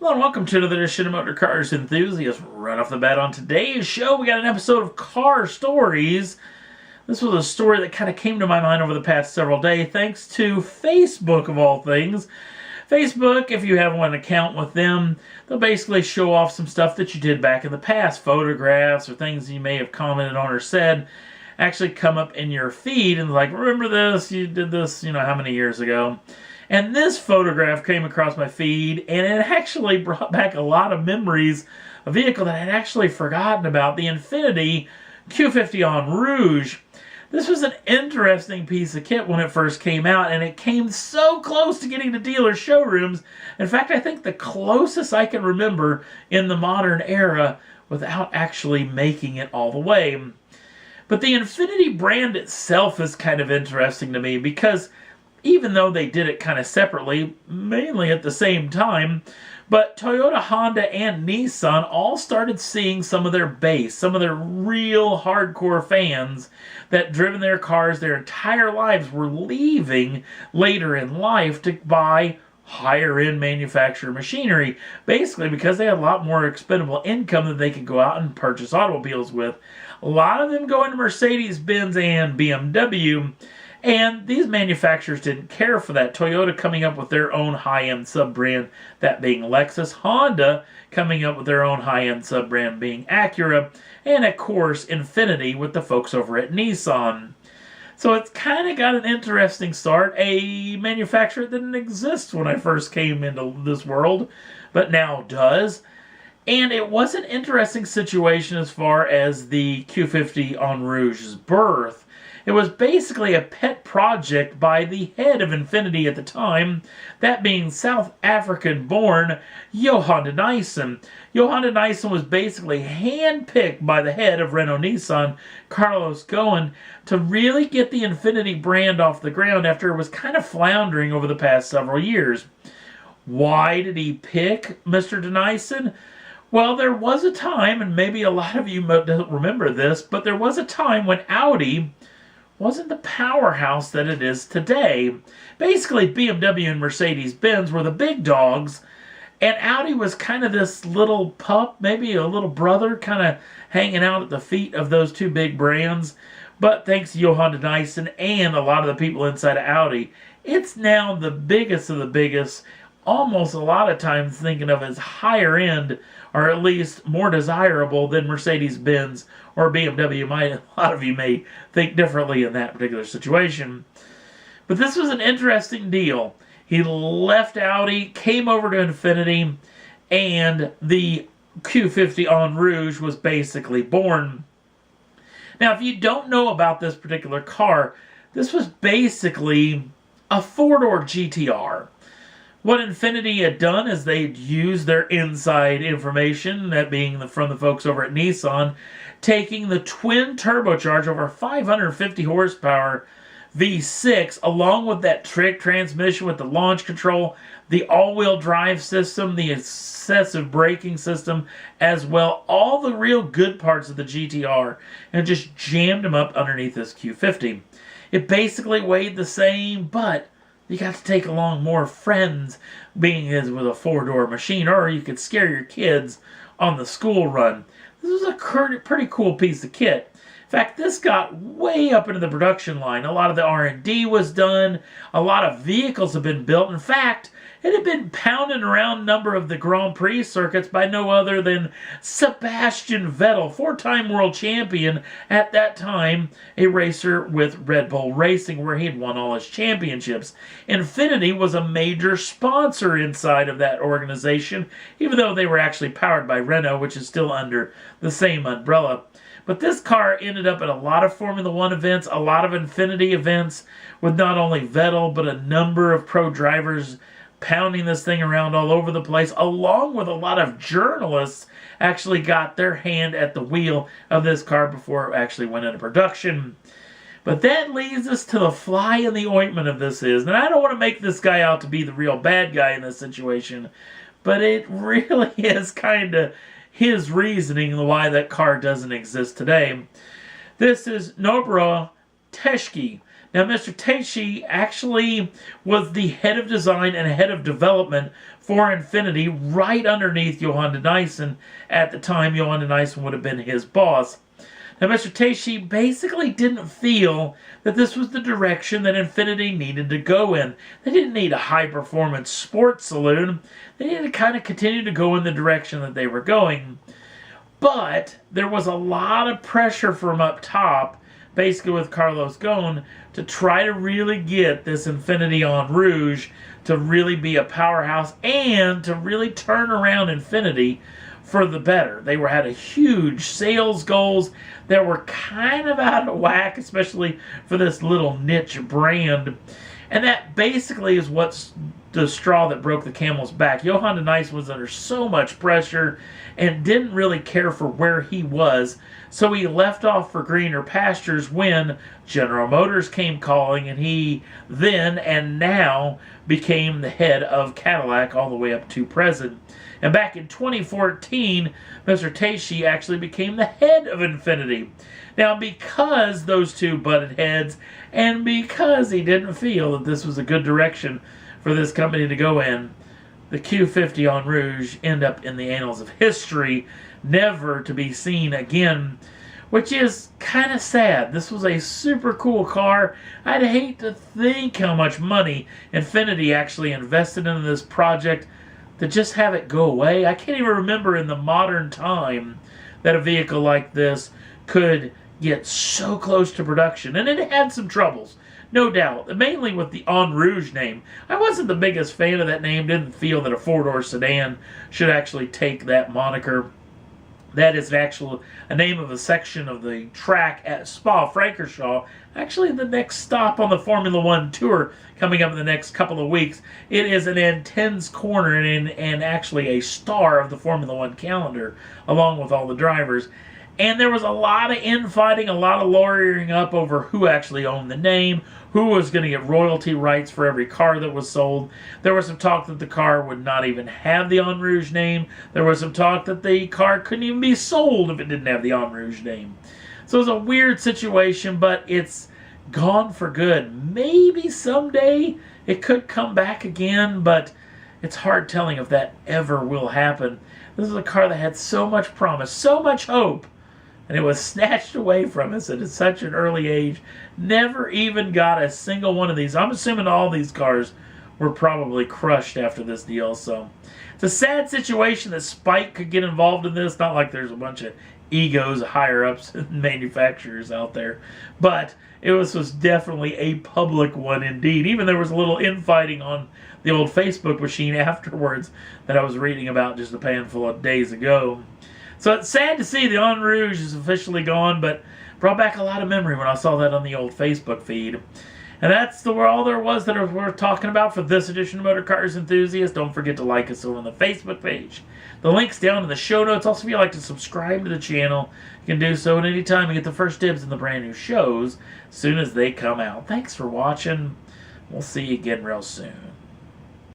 Hello and welcome to another edition of Motor Cars Enthusiasts. Right off the bat on today's show, we got an episode of Car Stories. This was a story that kind of came to my mind over the past several days thanks to Facebook of all things. Facebook, if you have an account with them, they'll basically show off some stuff that you did back in the past. Photographs or things you may have commented on or said actually come up in your feed and like, remember this, you did this, how many years ago. And this photograph came across my feed, and it actually brought back a lot of memories. A vehicle that I had actually forgotten about, the Infiniti Q50 on Rouge. This was an interesting piece of kit when it first came out, and it came so close to getting to dealer showrooms. In fact, I think the closest I can remember in the modern era without actually making it all the way. But the Infiniti brand itself is kind of interesting to me because even though they did it kind of separately, mainly at the same time, but Toyota, Honda, and Nissan all started seeing some of their base, some of their real hardcore fans that driven their cars their entire lives were leaving later in life to buy higher-end manufacturer machinery, basically because they had a lot more expendable income that they could go out and purchase automobiles with. A lot of them going to Mercedes-Benz and BMW. And these manufacturers didn't care for that. Toyota coming up with their own high-end sub-brand, that being Lexus. Honda coming up with their own high-end sub-brand, being Acura. And, of course, Infiniti with the folks over at Nissan. So it's kind of got an interesting start. A manufacturer that didn't exist when I first came into this world, but now does. And it was an interesting situation as far as the Q50 on Rouge's birth. It was basically a pet project by the head of Infiniti at the time, that being South African-born Johan de Dyson. Johan de Dyson was basically handpicked by the head of Renault-Nissan, Carlos Ghosn, to really get the Infiniti brand off the ground after it was kind of floundering over the past several years. Why did he pick Mr. de Dyson? Well, there was a time, and maybe a lot of you don't remember this, but there was a time when Audi wasn't the powerhouse that it is today. Basically, BMW and Mercedes-Benz were the big dogs, and Audi was kind of this little pup, maybe a little brother, kind of hanging out at the feet of those two big brands. But thanks to Johan de Dyson and a lot of the people inside of Audi, it's now the biggest of the biggest, almost a lot of times thinking of as higher end, or at least more desirable than Mercedes-Benz or BMW. A lot of you may think differently in that particular situation. But this was an interesting deal. He left Audi, came over to Infiniti, and the Q50 on Rouge was basically born. Now, if you don't know about this particular car, this was basically a four-door GTR. What Infiniti had done is they'd used their inside information, that being from the folks over at Nissan, taking the twin turbocharged over 550 horsepower V6 along with that trick transmission with the launch control, the all-wheel drive system, the excessive braking system, as well, all the real good parts of the GTR, and just jammed them up underneath this Q50. It basically weighed the same, but you got to take along more friends, being as with a four-door machine, or you could scare your kids on the school run. This was a pretty cool piece of kit. In fact, this got way up into the production line. A lot of the R&D was done. A lot of vehicles have been built. In fact, it had been pounding around a number of the Grand Prix circuits by no other than Sebastian Vettel, four-time world champion at that time, a racer with Red Bull Racing where he had won all his championships. Infiniti was a major sponsor inside of that organization, even though they were actually powered by Renault, which is still under the same umbrella. But this car ended up at a lot of Formula One events, a lot of Infiniti events, with not only Vettel, but a number of pro drivers pounding this thing around all over the place, along with a lot of journalists actually got their hand at the wheel of this car before it actually went into production. But that leads us to the fly in the ointment of this is, and I don't want to make this guy out to be the real bad guy in this situation, but it really is kind of his reasoning why that car doesn't exist today. This is Noburo Teshki. Now, Mr. Teishi actually was the head of design and head of development for Infiniti right underneath Johan de Dyson. At the time, Johan de Dyson would have been his boss. Now, Mr. Teishi basically didn't feel that this was the direction that Infiniti needed to go in. They didn't need a high-performance sports saloon. They needed to kind of continue to go in the direction that they were going. But there was a lot of pressure from up top, basically with Carlos Ghosn, to try to really get this Infiniti on Rouge to really be a powerhouse and to really turn around Infiniti for the better. They had a huge sales goals that were kind of out of whack, especially for this little niche brand. And that basically is what's the straw that broke the camel's back. Johan de Dyson was under so much pressure and didn't really care for where he was, so he left off for greener pastures when General Motors came calling, and he then and now became the head of Cadillac all the way up to present. And back in 2014, Mr. Teishi actually became the head of Infiniti. Now, because those two butted heads, and because he didn't feel that this was a good direction for this company to go in, the Q50 on Rouge end up in the annals of history, never to be seen again, which is kind of sad. This was a super cool car. I'd hate to think how much money Infiniti actually invested into this project to just have it go away. I can't even remember in the modern time that a vehicle like this could get so close to production. And it had some troubles, no doubt, mainly with the En Rouge name. I wasn't the biggest fan of that name, didn't feel that a four-door sedan should actually take that moniker. That is a name of a section of the track at Spa-Francorchamps. Actually, the next stop on the Formula One Tour coming up in the next couple of weeks. It is an intense corner and actually a star of the Formula One calendar, along with all the drivers. And there was a lot of infighting, a lot of lawyering up over who actually owned the name, who was going to get royalty rights for every car that was sold. There was some talk that the car would not even have the En Rouge name. There was some talk that the car couldn't even be sold if it didn't have the En Rouge name. So it was a weird situation, but it's gone for good. Maybe someday it could come back again, but it's hard telling if that ever will happen. This is a car that had so much promise, so much hope, and it was snatched away from us at such an early age. Never even got a single one of these. I'm assuming all these cars were probably crushed after this deal. So it's a sad situation that Spike could get involved in this. Not like there's a bunch of egos, higher-ups, and manufacturers out there. But it was definitely a public one indeed. Even there was a little infighting on the old Facebook machine afterwards that I was reading about just a handful of days ago. So it's sad to see the En Rouge is officially gone, but brought back a lot of memory when I saw that on the old Facebook feed. And that's all there was that we're talking about for this edition of Motor Cars Enthusiast. Don't forget to like us over on the Facebook page. The link's down in the show notes. Also, if you'd like to subscribe to the channel, you can do so at any time and get the first dibs in the brand new shows as soon as they come out. Thanks for watching. We'll see you again real soon.